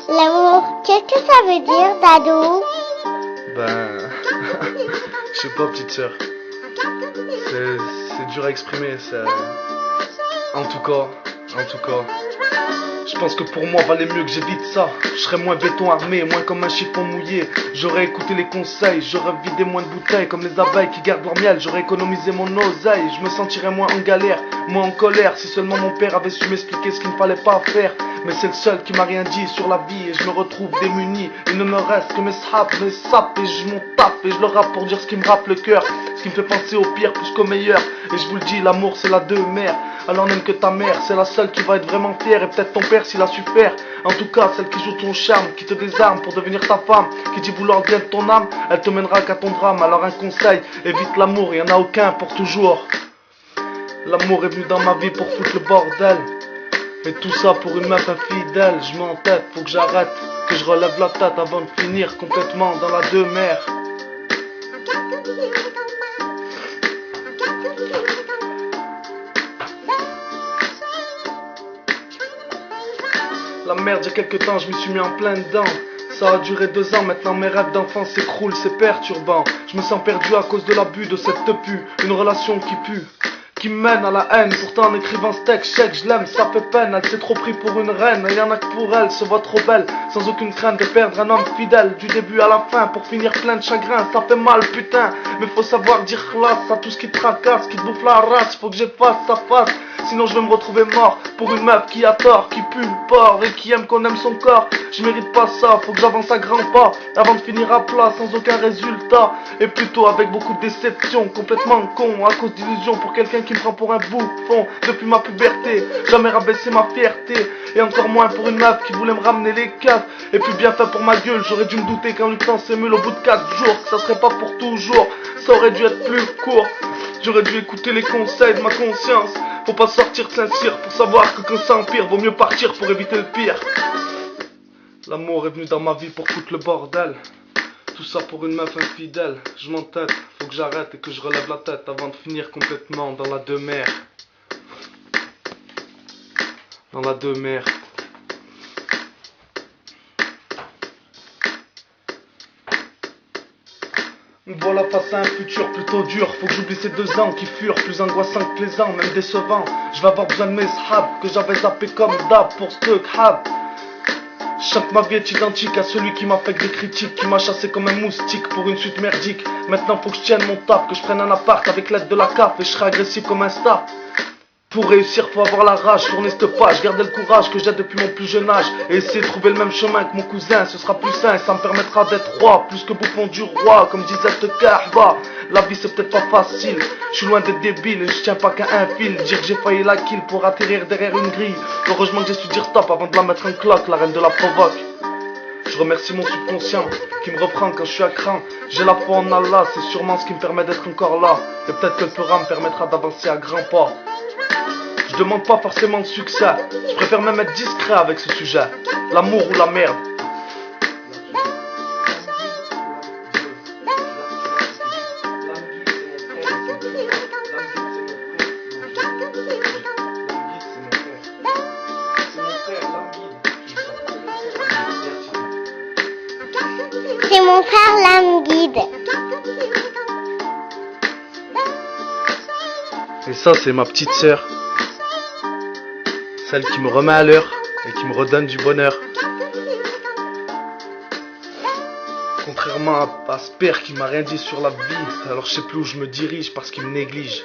L'amour, qu'est-ce que ça veut dire, Dadou? Ben, je sais pas, petite sœur. C'est dur à exprimer, ça. En tout cas, je pense que pour moi valait mieux que j'évite ça. Je serais moins béton armé, moins comme un chiffon mouillé. J'aurais écouté les conseils, j'aurais vidé moins de bouteilles comme les abeilles qui gardent leur miel. J'aurais économisé mon oseille, je me sentirais moins en galère, moins en colère. Si seulement mon père avait su m'expliquer ce qu'il ne fallait pas faire. Mais c'est le seul qui m'a rien dit sur la vie et je me retrouve démuni. Il ne me reste que mes saps, mes sapes et je m'en tape et je le rappe pour dire ce qui me rappe le cœur, ce qui me fait penser au pire plus qu'au meilleur. Et je vous le dis, l'amour c'est la deux-mère. Alors n'aime que ta mère, c'est la seule qui va être vraiment fière. Et peut-être ton père s'il a su faire. En tout cas celle qui joue ton charme, qui te désarme pour devenir ta femme, qui dit vouloir bien de ton âme, elle te mènera qu'à ton drame. Alors un conseil, évite l'amour, y en a aucun pour toujours. L'amour est venu dans ma vie pour foutre le bordel. Et tout ça pour une meuf infidèle. Je m'entête, faut que j'arrête, que je relève la tête avant de finir complètement dans la deux-mères. La merde, il y a quelques temps, je me suis mis en plein dedans. Ça a duré 2 ans, maintenant mes rêves d'enfant s'écroulent, c'est perturbant. Je me sens perdu à cause de l'abus de cette tepu. Une relation qui pue, qui mène à la haine. Pourtant en écrivant ce texte, je l'aime, ça fait peine. Elle s'est trop pris pour une reine, et y'en a que pour elle se voit trop belle, sans aucune crainte de perdre un homme fidèle. Du début à la fin, pour finir plein de chagrin. Ça fait mal putain, mais faut savoir dire classe à tout ce qui te tracasse, qui te bouffe la race. Faut que j'efface sa face, sinon je vais me retrouver mort pour une meuf qui a tort, qui pue le porc et qui aime qu'on aime son corps. Je mérite pas ça, faut que j'avance à grands pas avant de finir à plat sans aucun résultat. Et plutôt avec beaucoup de déception, complètement con à cause d'illusions pour quelqu'un qui me prend pour un bouffon. Depuis ma puberté, jamais rabaisser ma fierté. Et encore moins pour une meuf qui voulait me ramener les caves. Et puis bien fait pour ma gueule, j'aurais dû me douter qu'un lutin s'émule au bout de 4 jours, que ça serait pas pour toujours, ça aurait dû être plus court. J'aurais dû écouter les conseils de ma conscience. Faut pas sortir de Saint-Cyr pour savoir que quand ça empire, vaut mieux partir pour éviter le pire. L'amour est venu dans ma vie pour foutre le bordel. Tout ça pour une meuf infidèle. Je m'entête, faut que j'arrête et que je relève la tête avant de finir complètement dans la deux-mères. Dans la deux-mères. Me voilà face à un futur plutôt dur. Faut que j'oublie ces 2 ans qui furent plus angoissants que plaisants, même décevants. Je vais avoir besoin de mes sahabs que j'avais zappé comme d'hab pour ce khab. Chaque ma vie est identique à celui qui m'a fait que des critiques, qui m'a chassé comme un moustique pour une suite merdique. Maintenant faut que je tienne mon taf, que je prenne un appart avec l'aide de la CAF et je serai agressif comme un star. Pour réussir faut avoir la rage, tourner cette page, garder le courage que j'ai depuis mon plus jeune âge et essayer de trouver le même chemin que mon cousin, ce sera plus sain et ça me permettra d'être roi, plus que bouffon du roi, comme disait ce Kahba. La vie c'est peut-être pas facile, je suis loin d'être débile et je tiens pas qu'à un fil. Dire que j'ai failli la kill pour atterrir derrière une grille. Heureusement que j'ai su dire stop avant de la mettre en cloque, la reine de la provoque. Je remercie mon subconscient qui me reprend quand je suis à cran. J'ai la foi en Allah, c'est sûrement ce qui me permet d'être encore là. Et peut-être que le Torah me permettra d'avancer à grands pas. Je demande pas forcément de succès, je préfère même être discret avec ce sujet. L'amour ou la merde. C'est mon frère l'âme guide. Et ça c'est ma petite sœur. Celle qui me remet à l'heure et qui me redonne du bonheur. Contrairement à ce père qui m'a rien dit sur la vie, alors je sais plus où je me dirige parce qu'il me néglige.